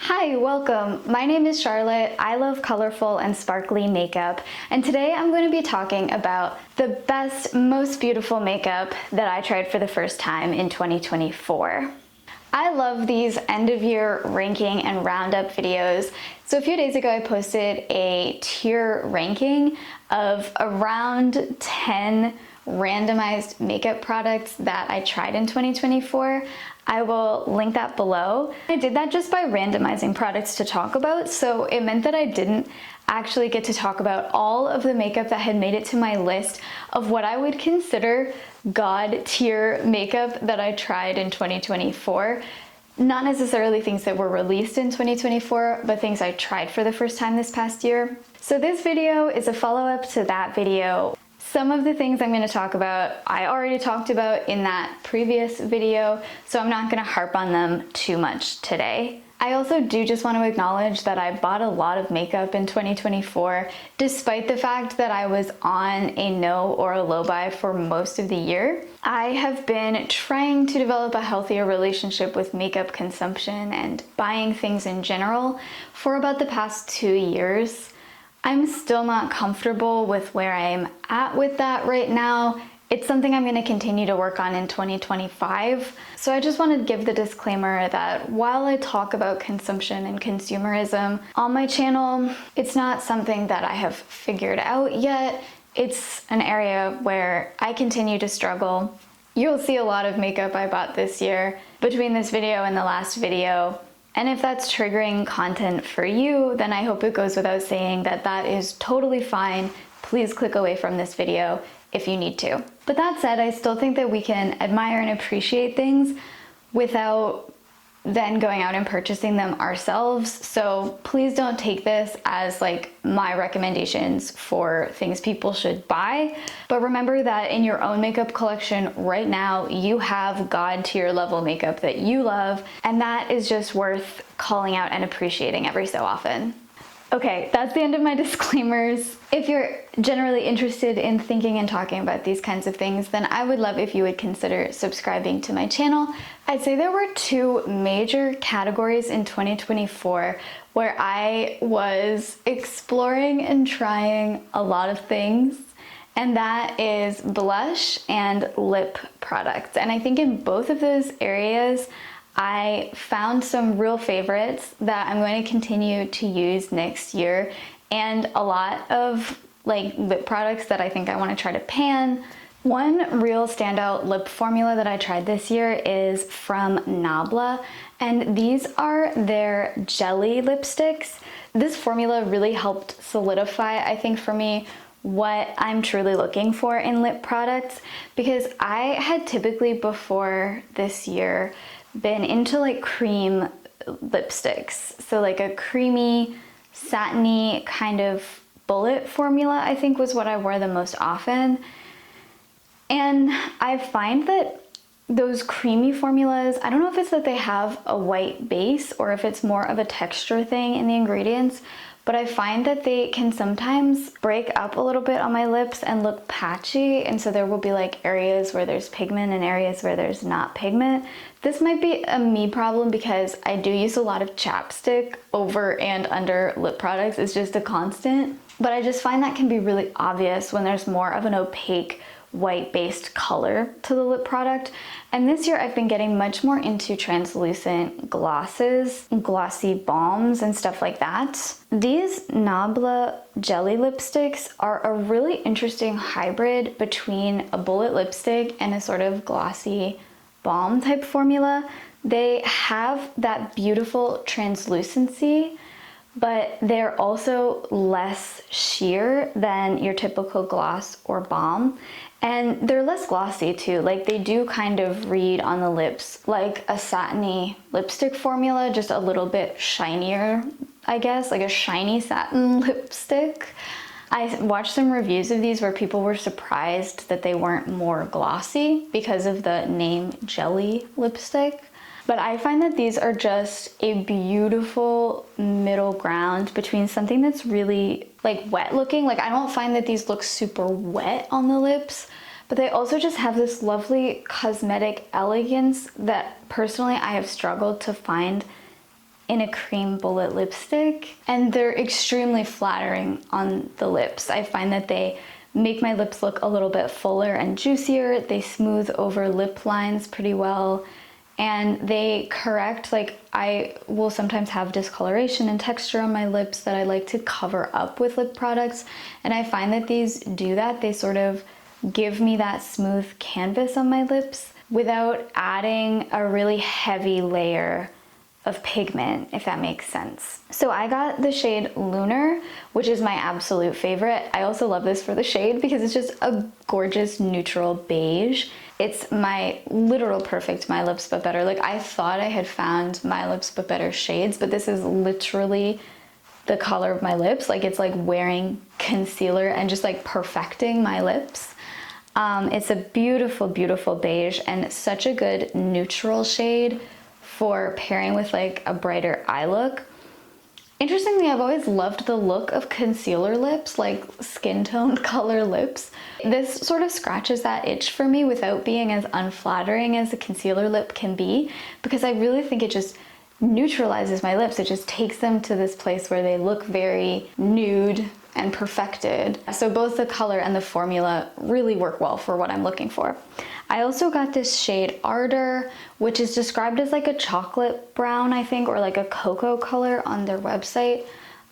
Hi, welcome. My name is Charlotte. I love colorful and sparkly makeup, and today I'm going to be talking about the best, most beautiful makeup that I tried for the first time in 2024. I love these end of year ranking and roundup videos. So a few days ago I posted a tier ranking of around 10 randomized makeup products that I tried in 2024. I will link that below. I did that just by randomizing products to talk about, so it meant that I didn't actually get to talk about all of the makeup that had made it to my list of what I would consider God tier makeup that I tried in 2024. Not necessarily things that were released in 2024, but things I tried for the first time this past year. So this video is a follow-up to that video. Some of the things I'm going to talk about, I already talked about in that previous video, so I'm not going to harp on them too much today. I also do just want to acknowledge that I bought a lot of makeup in 2024, despite the fact that I was on a no or a low buy for most of the year. I have been trying to develop a healthier relationship with makeup consumption and buying things in general for about the past 2 years. I'm still not comfortable with where I'm at with that right now. It's something I'm going to continue to work on in 2025. So I just want to give the disclaimer that while I talk about consumption and consumerism on my channel, it's not something that I have figured out yet. It's an area where I continue to struggle. You'll see a lot of makeup I bought this year between this video and the last video. And if that's triggering content for you, then I hope it goes without saying that that is totally fine. Please click away from this video if you need to. But that said, I still think that we can admire and appreciate things without then going out and purchasing them ourselves. So please don't take this as like my recommendations for things people should buy. But remember that in your own makeup collection right now, you have God tier level makeup that you love, and that is just worth calling out and appreciating every so often. Okay, that's the end of my disclaimers. If you're generally interested in thinking and talking about these kinds of things, then I would love if you would consider subscribing to my channel. I'd say there were two major categories in 2024 where I was exploring and trying a lot of things, and that is blush and lip products. And I think in both of those areas, I found some real favorites that I'm going to continue to use next year, and a lot of like lip products that I think I want to try to pan. One real standout lip formula that I tried this year is from Nabla, and these are their jelly lipsticks. This formula really helped solidify, I think for me, what I'm truly looking for in lip products, because I had typically before this year been into like cream lipsticks. So like a creamy, satiny kind of bullet formula, I think was what I wore the most often. And I find that those creamy formulas, I don't know if it's that they have a white base or if it's more of a texture thing in the ingredients, but I find that they can sometimes break up a little bit on my lips and look patchy, and so there will be like areas where there's pigment and areas where there's not pigment. This might be a me problem because I do use a lot of chapstick over and under lip products. It's just a constant, but I just find that can be really obvious when there's more of an opaque white-based color to the lip product. And this year I've been getting much more into translucent glosses, glossy balms and stuff like that. These Nabla jelly lipsticks are a really interesting hybrid between a bullet lipstick and a sort of glossy balm type formula. They have that beautiful translucency, but they're also less sheer than your typical gloss or balm. And they're less glossy too. Like they do kind of read on the lips like a satiny lipstick formula, just a little bit shinier, I guess, like a shiny satin lipstick. I watched some reviews of these where people were surprised that they weren't more glossy because of the name jelly lipstick. But I find that these are just a beautiful middle ground between something that's really like wet looking. Like I don't find that these look super wet on the lips, but they also just have this lovely cosmetic elegance that personally I have struggled to find in a cream bullet lipstick, and they're extremely flattering on the lips. I find that they make my lips look a little bit fuller and juicier. They smooth over lip lines pretty well, and they correct, like, I will sometimes have discoloration and texture on my lips that I like to cover up with lip products, and I find that these do that. They sort of give me that smooth canvas on my lips without adding a really heavy layer of pigment, if that makes sense. So I got the shade Lunar, which is my absolute favorite. I also love this for the shade because it's just a gorgeous neutral beige. It's my literal perfect My Lips But Better. Like, I thought I had found My Lips But Better shades, but this is literally the color of my lips. Like, it's like wearing concealer and just like perfecting my lips. It's a beautiful, beautiful beige and such a good neutral shade for pairing with like a brighter eye look. Interestingly, I've always loved the look of concealer lips, like skin tone color lips. This sort of scratches that itch for me without being as unflattering as a concealer lip can be, because I really think it just neutralizes my lips. It just takes them to this place where they look very nude and perfected. So both the color and the formula really work well for what I'm looking for. I also got this shade Ardor, which is described as like a chocolate brown, I think, or like a cocoa color on their website.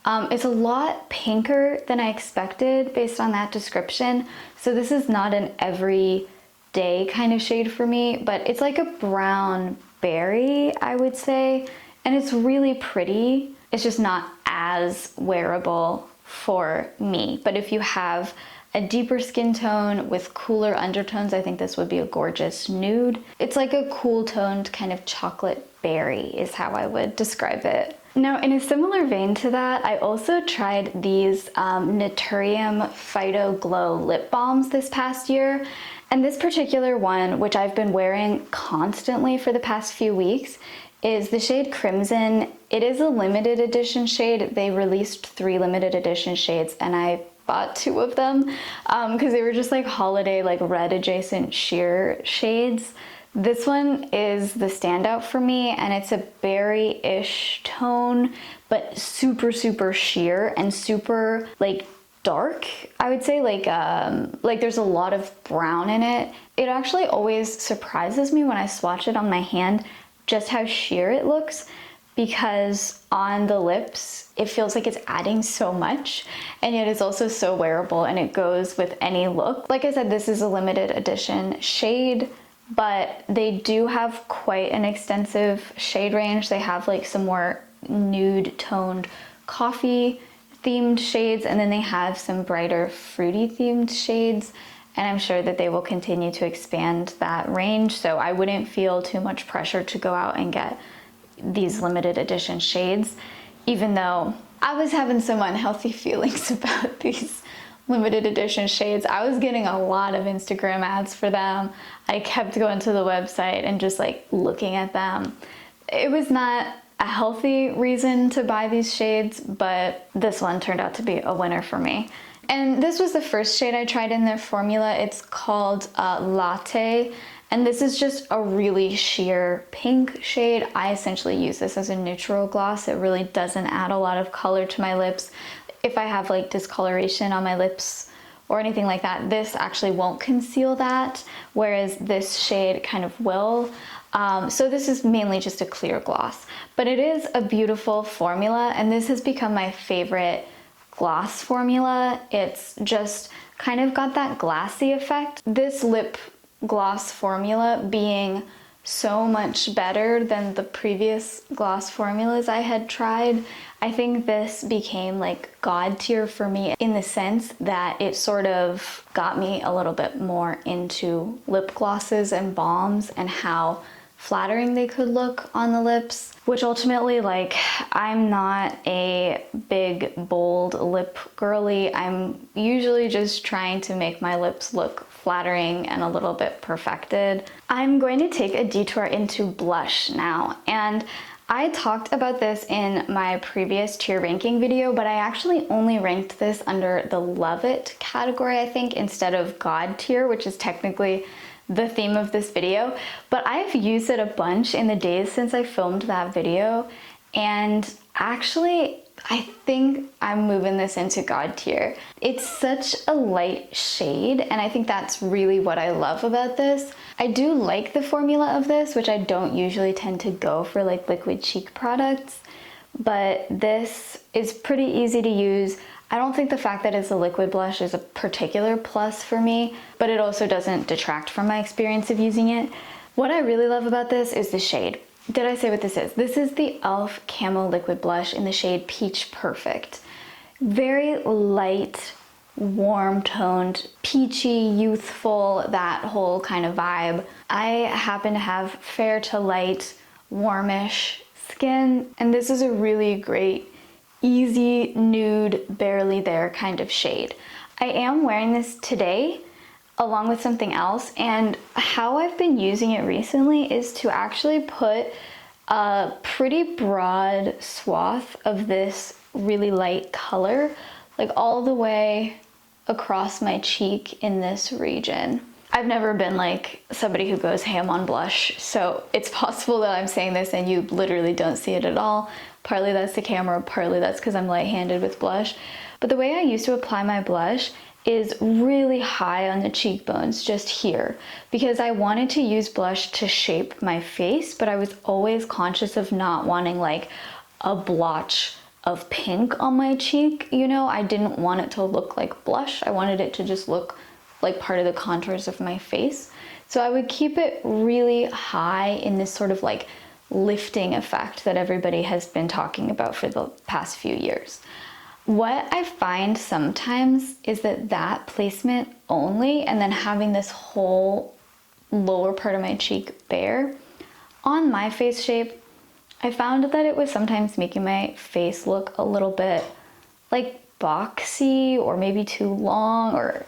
It's a lot pinker than I expected based on that description. So this is not an everyday kind of shade for me, but it's like a brown berry, I would say. And it's really pretty. It's just not as wearable for me. But if you have a deeper skin tone with cooler undertones, I think this would be a gorgeous nude. It's like a cool toned kind of chocolate berry is how I would describe it. Now, in a similar vein to that, I also tried these Naturium Phyto-Glow lip balms this past year. And this particular one, which I've been wearing constantly for the past few weeks, is the shade Crimson. It is a limited edition shade. They released 3 limited edition shades and I bought 2 of them because they were just like holiday, like red adjacent sheer shades. This one is the standout for me, and it's a berry-ish tone, but super, super sheer and super like dark, I would say. Like there's a lot of brown in it. It actually always surprises me when I swatch it on my hand just how sheer it looks, because on the lips it feels like it's adding so much, and yet it's also so wearable and it goes with any look. Like I said, this is a limited edition shade, but they do have quite an extensive shade range. They have like some more nude toned coffee themed shades, and then they have some brighter fruity themed shades, and I'm sure that they will continue to expand that range, so I wouldn't feel too much pressure to go out and get these limited edition shades, even though I was having some unhealthy feelings about these limited edition shades. I was getting a lot of Instagram ads for them. I kept going to the website and just like looking at them. It was not a healthy reason to buy these shades, but this one turned out to be a winner for me. And this was the first shade I tried in their formula. It's called Latte, and this is just a really sheer pink shade. I essentially use this as a neutral gloss. It really doesn't add a lot of color to my lips. If I have like discoloration on my lips or anything like that, this actually won't conceal that, whereas this shade kind of will. So this is mainly just a clear gloss, but it is a beautiful formula, and this has become my favorite gloss formula. It's just kind of got that glassy effect. This lip gloss formula being so much better than the previous gloss formulas I had tried, I think this became like god tier for me in the sense that it sort of got me a little bit more into lip glosses and balms and how flattering they could look on the lips, which ultimately, like, I'm not a big, bold lip girly. I'm usually just trying to make my lips look flattering and a little bit perfected. I'm going to take a detour into blush now, and I talked about this in my previous tier ranking video, but I actually only ranked this under the Love It category, I think, instead of God tier, which is technically the theme of this video. But I've used it a bunch in the days since I filmed that video, And actually, I think I'm moving this into God tier. It's such a light shade, and I think that's really what I love about this. I do like the formula of this, which I don't usually tend to go for like liquid cheek products, but this is pretty easy to use. I don't think the fact that it's a liquid blush is a particular plus for me, but it also doesn't detract from my experience of using it. What I really love about this is the shade. Did I say what this is? This is the e.l.f. Camo Liquid Blush in the shade Peach Perfect. Very light, warm-toned, peachy, youthful, that whole kind of vibe. I happen to have fair to light, warmish skin, and this is a really great, easy, nude, barely there kind of shade. I am wearing this today along with something else, and how I've been using it recently is to actually put a pretty broad swath of this really light color, like all the way across my cheek in this region. I've never been like somebody who goes ham on blush, so it's possible that I'm saying this and you literally don't see it at all. Partly that's the camera, partly that's because I'm light-handed with blush. But the way I used to apply my blush is really high on the cheekbones, just here, because I wanted to use blush to shape my face, but I was always conscious of not wanting like a blotch of pink on my cheek, you know? I didn't want it to look like blush. I wanted it to just look like part of the contours of my face. So I would keep it really high in this sort of like lifting effect that everybody has been talking about for the past few years. What I find sometimes is that placement only, and then having this whole lower part of my cheek bare, on my face shape, I found that it was sometimes making my face look a little bit like boxy or maybe too long, or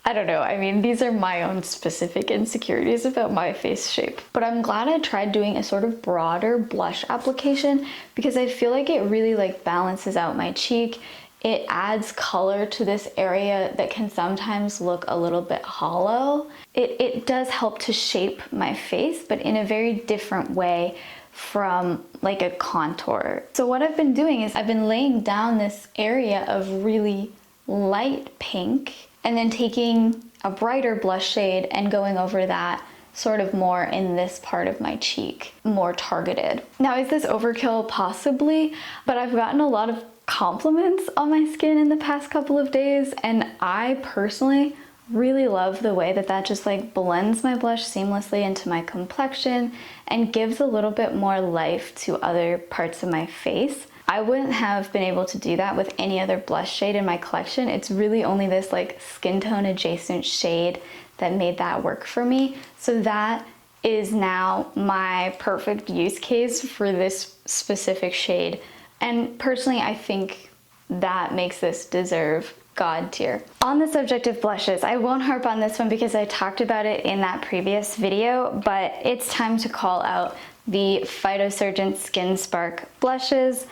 I don't know. I mean, these are my own specific insecurities about my face shape. But I'm glad I tried doing a sort of broader blush application because I feel like it really like balances out my cheek. It adds color to this area that can sometimes look a little bit hollow. It does help to shape my face, but in a very different way from like a contour. So what I've been doing is I've been laying down this area of really light pink and then taking a brighter blush shade and going over that sort of more in this part of my cheek, more targeted. Now, is this overkill? Possibly, but I've gotten a lot of compliments on my skin in the past couple of days, and I personally really love the way that just like blends my blush seamlessly into my complexion and gives a little bit more life to other parts of my face. I wouldn't have been able to do that with any other blush shade in my collection. It's really only this like skin tone adjacent shade that made that work for me. So that is now my perfect use case for this specific shade. And personally, I think that makes this deserve God tier. On the subject of blushes, I won't harp on this one because I talked about it in that previous video, but it's time to call out the Phytosurgence Skin Spark blushes.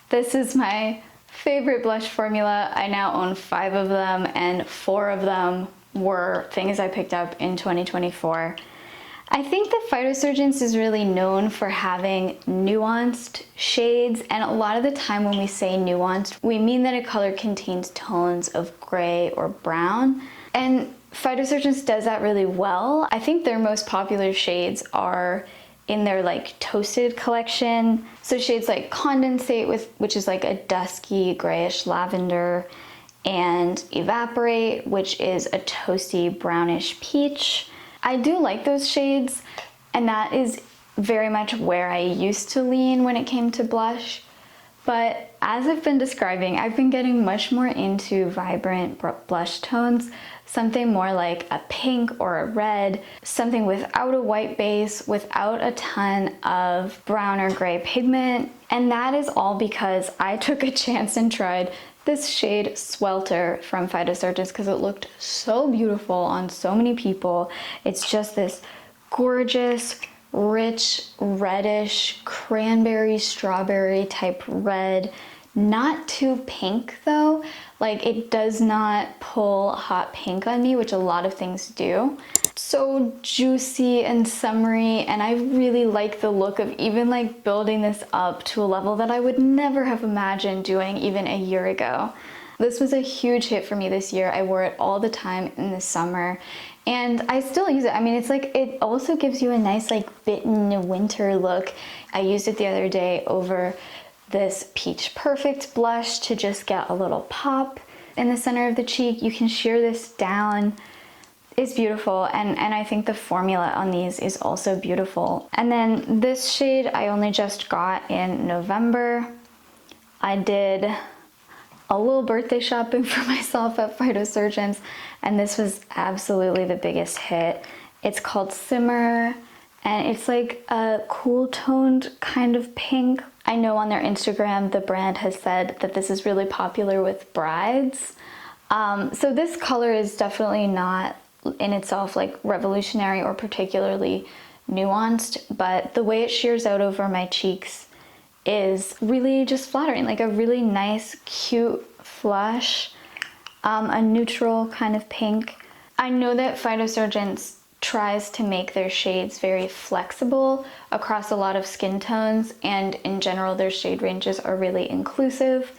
This is my favorite blush formula. I now own 5 of them, and 4 of them were things I picked up in 2024. I think that Phytosurgence is really known for having nuanced shades, and a lot of the time when we say nuanced, we mean that a color contains tones of gray or brown, and Phytosurgence does that really well. I think their most popular shades are in their like toasted collection. So shades like Condensate, which is like a dusky grayish lavender, and Evaporate, which is a toasty brownish peach. I do like those shades, and that is very much where I used to lean when it came to blush. But as I've been describing, I've been getting much more into vibrant blush tones, something more like a pink or a red, something without a white base, without a ton of brown or gray pigment. And that is all because I took a chance and tried this shade Swelter from Phytosurgence because it looked so beautiful on so many people. It's just this gorgeous, rich, reddish, cranberry, strawberry type red, Not too pink though. Like, it does not pull hot pink on me, which a lot of things do. So juicy and summery, and I really like the look of even like building this up to a level that I would never have imagined doing even a year ago. This was a huge hit for me this year. I wore it all the time in the summer, and I still use it. I mean, it's like, it also gives you a nice like bitten winter look. I used it the other day over this Peach Perfect blush to just get a little pop in the center of the cheek. You can sheer this down. It's beautiful, and I think the formula on these is also beautiful. And then this shade I only just got in November. I did a little birthday shopping for myself at Phytosurgence, and this was absolutely the biggest hit. It's called Simmer, and it's like a cool toned kind of pink. I know on their Instagram the brand has said that this is really popular with brides. So this color is definitely not in itself like revolutionary or particularly nuanced, but the way it shears out over my cheeks is really just flattering, like a really nice, cute flush, a neutral kind of pink. I know that Phytosurgence tries to make their shades very flexible across a lot of skin tones, and in general their shade ranges are really inclusive.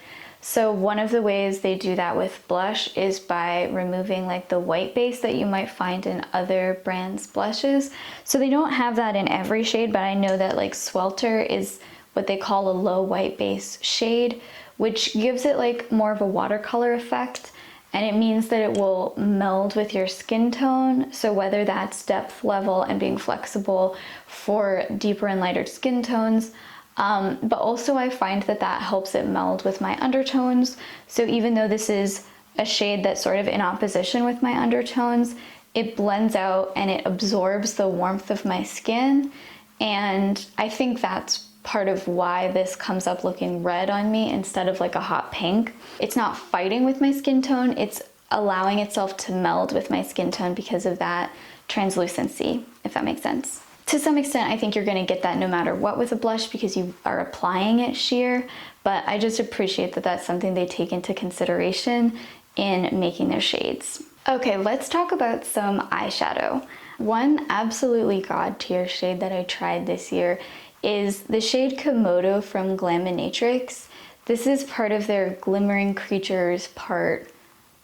So one of the ways they do that with blush is by removing like the white base that you might find in other brands' blushes. So they don't have that in every shade, but I know that like Swelter is what they call a low white base shade, which gives it like more of a watercolor effect, and it means that it will meld with your skin tone. So whether that's depth level and being flexible for deeper and lighter skin tones, but also I find that that helps it meld with my undertones. So even though this is a shade that's sort of in opposition with my undertones, it blends out and it absorbs the warmth of my skin. And I think that's part of why this comes up looking red on me instead of like a hot pink. It's not fighting with my skin tone, it's allowing itself to meld with my skin tone because of that translucency, if that makes sense. To some extent, I think you're going to get that no matter what with a blush because you are applying it sheer, but I just appreciate that that's something they take into consideration in making their shades. Okay, let's talk about some eyeshadow. One absolutely god tier shade that I tried this year is the shade Komodo from Glaminatrix. This is part of their Glimmering Creatures Part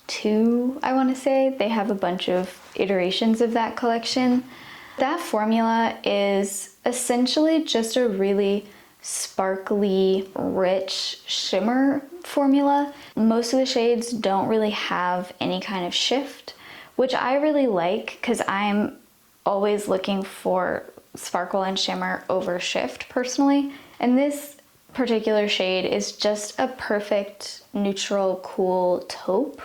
2, I want to say. They have a bunch of iterations of that collection. That formula is essentially just a really sparkly, rich shimmer formula. Most of the shades don't really have any kind of shift, which I really like because I'm always looking for sparkle and shimmer over shift personally. And this particular shade is just a perfect neutral, cool taupe.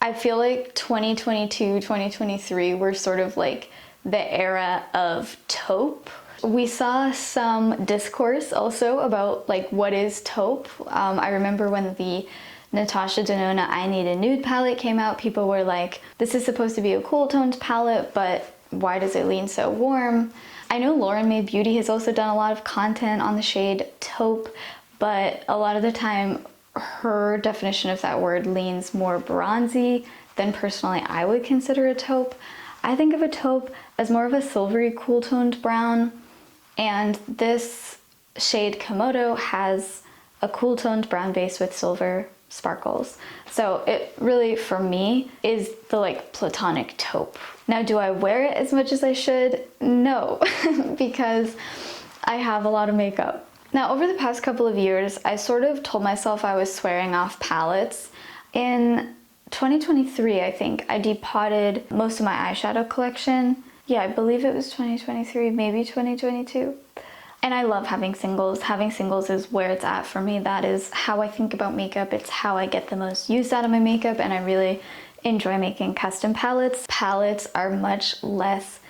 I feel like 2022, 2023 were sort of like the era of taupe. We saw some discourse also about like what is taupe. I remember when the Natasha Denona I Need a Nude palette came out, people were like, this is supposed to be a cool toned palette, but why does it lean so warm? I know Lauren May Beauty has also done a lot of content on the shade taupe, but a lot of the time her definition of that word leans more bronzy than personally I would consider a taupe. I think of a taupe as more of a silvery cool toned brown, and this shade Komodo has a cool toned brown base with silver sparkles. So it really, for me, is the like platonic taupe. Now, do I wear it as much as I should? No, because I have a lot of makeup. Now, over the past couple of years, I sort of told myself I was swearing off palettes. In 2023, I think, I depotted most of my eyeshadow collection. Yeah, I believe it was 2023, maybe 2022. And I love having singles. Having singles is where it's at for me. That is how I think about makeup. It's how I get the most use out of my makeup, and I really enjoy making custom palettes. Palettes are much less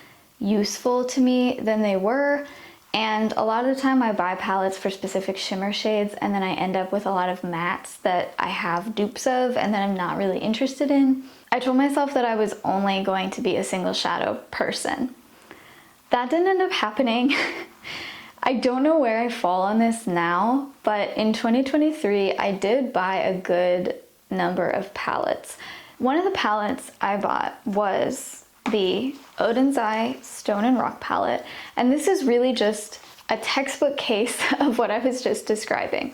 useful to me than they were, and a lot of the time I buy palettes for specific shimmer shades and then I end up with a lot of mattes that I have dupes of and that I'm not really interested in. I told myself that I was only going to be a single shadow person. That didn't end up happening. I don't know where I fall on this now, but in 2023, I did buy a good number of palettes. One of the palettes I bought was the Oden's Eye Stone and Rock palette, and this is really just a textbook case of what I was just describing.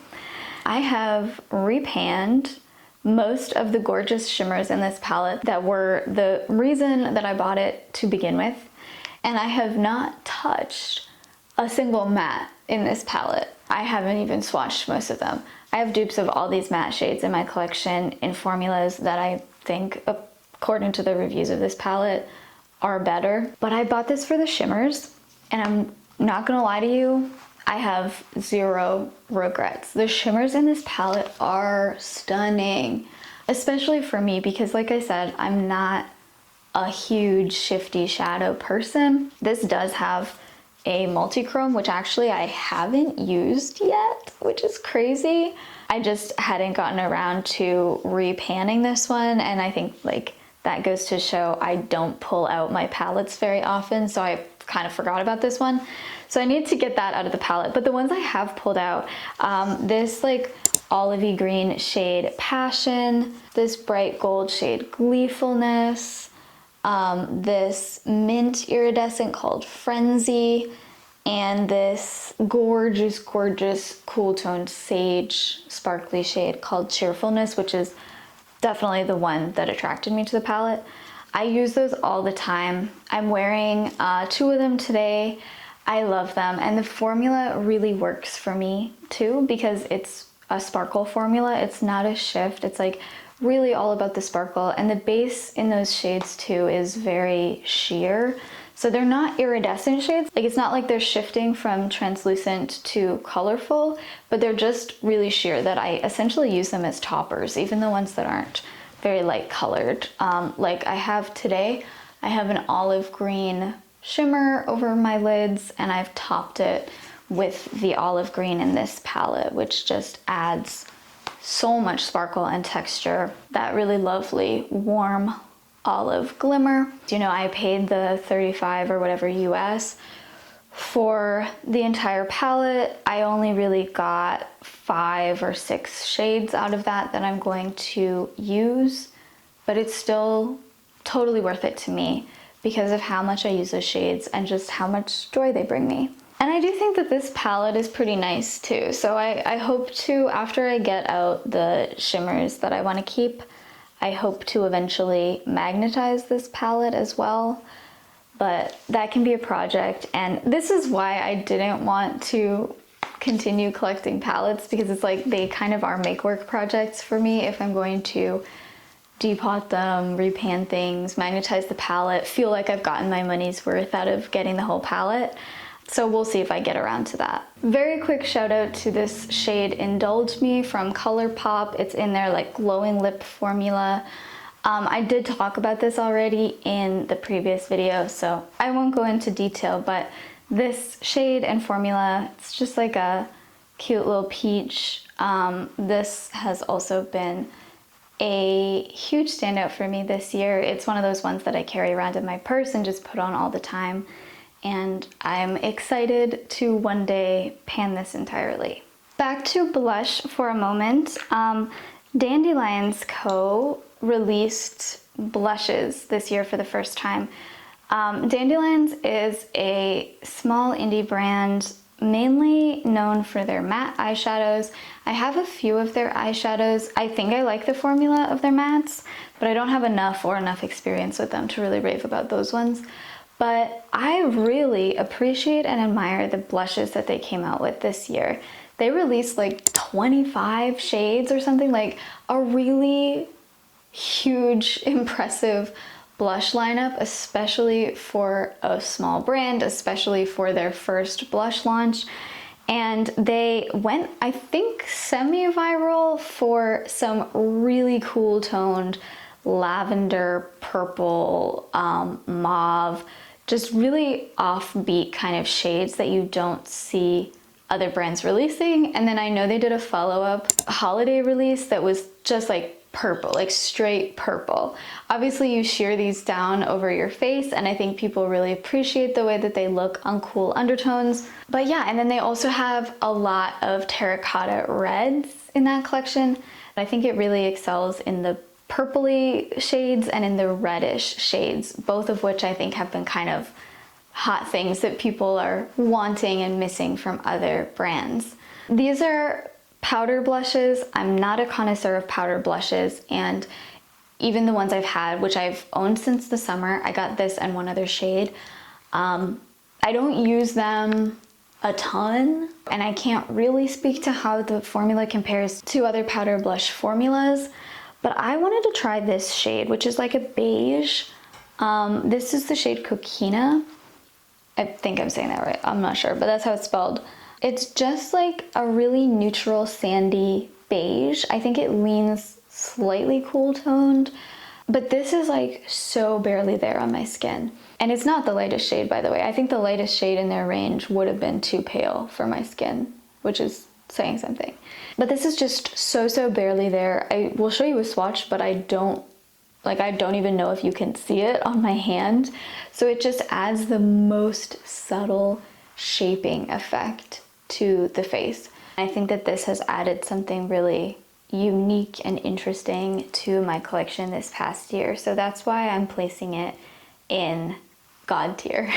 I have repanned most of the gorgeous shimmers in this palette that were the reason that I bought it to begin with, and I have not touched a single matte in this palette. I haven't even swatched most of them. I have dupes of all these matte shades in my collection in formulas that I think, according to the reviews of this palette, are better. But I bought this for the shimmers, and I'm not gonna lie to you, I have zero regrets. The shimmers in this palette are stunning, especially for me because, like I said, I'm not a huge shifty shadow person. This does have a multi-chrome, which actually I haven't used yet, which is crazy. I just hadn't gotten around to repanning this one, and I think like that goes to show I don't pull out my palettes very often, so I kind of forgot about this one. So I need to get that out of the palette. But the ones I have pulled out, this like olivey green shade Passion, this bright gold shade Gleefulness, this mint iridescent called Frenzy, and this gorgeous, gorgeous cool toned sage sparkly shade called Cheerfulness, which is definitely the one that attracted me to the palette. I use those all the time. I'm wearing 2 of them today. I love them, and the formula really works for me too because it's a sparkle formula. It's not a shift. It's like really all about the sparkle, and the base in those shades too is very sheer. So they're not iridescent shades. Like it's not like they're shifting from translucent to colorful, but they're just really sheer that I essentially use them as toppers, even the ones that aren't very light colored. Like I have today, I have an olive green shimmer over my lids, and I've topped it with the olive green in this palette, which just adds so much sparkle and texture. That really lovely warm olive glimmer. You know, I paid the 35 or whatever US for the entire palette. I only really got 5 or 6 shades out of that I'm going to use, but it's still totally worth it to me because of how much I use those shades and just how much joy they bring me. And I do think that this palette is pretty nice too. So I hope to, after I get out the shimmers that I want to keep, I hope to eventually magnetize this palette as well. But that can be a project, and this is why I didn't want to continue collecting palettes, because it's like they kind of are make-work projects for me if I'm going to depot them, repan things, magnetize the palette, feel like I've gotten my money's worth out of getting the whole palette. So we'll see if I get around to that. Very quick shout out to this shade Indulge Me from ColourPop. It's in their like glowing lip formula. I did talk about this already in the previous video, so I won't go into detail, but this shade and formula, it's just like a cute little peach. This has also been a huge standout for me this year. It's one of those ones that I carry around in my purse and just put on all the time, and I'm excited to one day pan this entirely. Back to blush for a moment. DandylionsCo released blushes this year for the first time. Dandelions is a small indie brand mainly known for their matte eyeshadows. I have a few of their eyeshadows. I think I like the formula of their mattes, but I don't have enough experience with them to really rave about those ones. But I really appreciate and admire the blushes that they came out with this year. They released like 25 shades or something, like a really huge, impressive blush lineup, especially for a small brand, especially for their first blush launch. And they went, I think, semi-viral for some really cool toned lavender, purple, mauve, just really offbeat kind of shades that you don't see other brands releasing. And then I know they did a follow-up holiday release that was just like purple, like straight purple. Obviously you sheer these down over your face, and I think people really appreciate the way that they look on cool undertones. But yeah, and then they also have a lot of terracotta reds in that collection. I think it really excels in the purpley shades and in the reddish shades, both of which I think have been kind of hot things that people are wanting and missing from other brands. These are powder blushes. I'm not a connoisseur of powder blushes, and even the ones I've had, which I've owned since the summer, I got this and one other shade. I don't use them a ton, and I can't really speak to how the formula compares to other powder blush formulas, but I wanted to try this shade, which is like a beige. This is the shade Coquina. I think I'm saying that right, I'm not sure, but that's how it's spelled. It's just like a really neutral sandy beige. I think it leans slightly cool toned, but this is like so barely there on my skin. And it's not the lightest shade, by the way. I think the lightest shade in their range would have been too pale for my skin, which is saying something. But this is just so barely there. I will show you a swatch, but I don't even know if you can see it on my hand. So it just adds the most subtle shaping effect to the face. I think that this has added something really unique and interesting to my collection this past year. So that's why I'm placing it in God tier.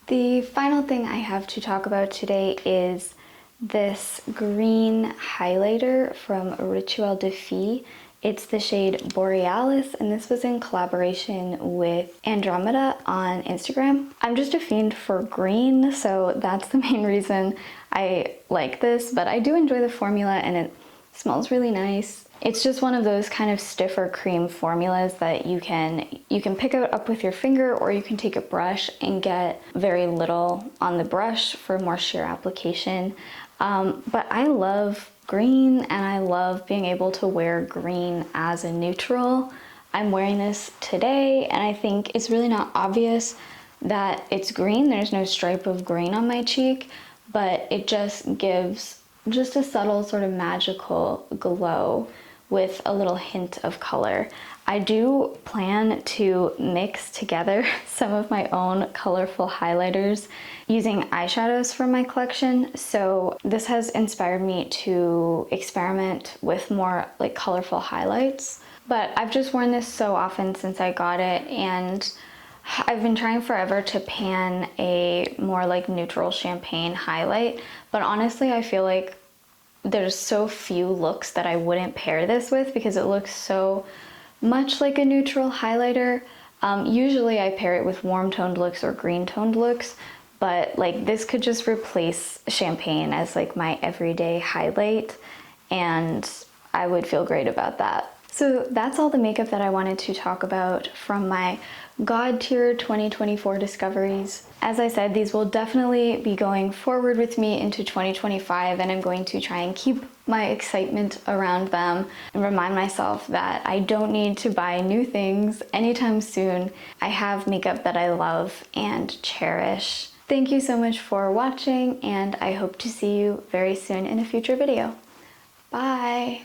The final thing I have to talk about today is this green highlighter from Rituel de Fille. It's the shade Borealis, and this was in collaboration with Andromeda on Instagram. I'm just a fiend for green, so that's the main reason I like this, but I do enjoy the formula and it smells really nice. It's just one of those kind of stiffer cream formulas that you can pick it up with your finger, or you can take a brush and get very little on the brush for more sheer application. But I love green, and I love being able to wear green as a neutral. I'm wearing this today, and I think it's really not obvious that it's green. There's no stripe of green on my cheek, but it just gives just a subtle sort of magical glow with a little hint of color. I do plan to mix together some of my own colorful highlighters using eyeshadows from my collection. So this has inspired me to experiment with more like colorful highlights. But I've just worn this so often since I got it, and I've been trying forever to pan a more like neutral champagne highlight. But honestly, I feel like there's so few looks that I wouldn't pair this with because it looks so much like a neutral highlighter. Usually I pair it with warm toned looks or green toned looks, but like this could just replace champagne as like my everyday highlight, and I would feel great about that. So that's all the makeup that I wanted to talk about from my God tier 2024 discoveries. As I said, these will definitely be going forward with me into 2025, and I'm going to try and keep my excitement around them and remind myself that I don't need to buy new things anytime soon. I have makeup that I love and cherish. Thank you so much for watching, and I hope to see you very soon in a future video. Bye!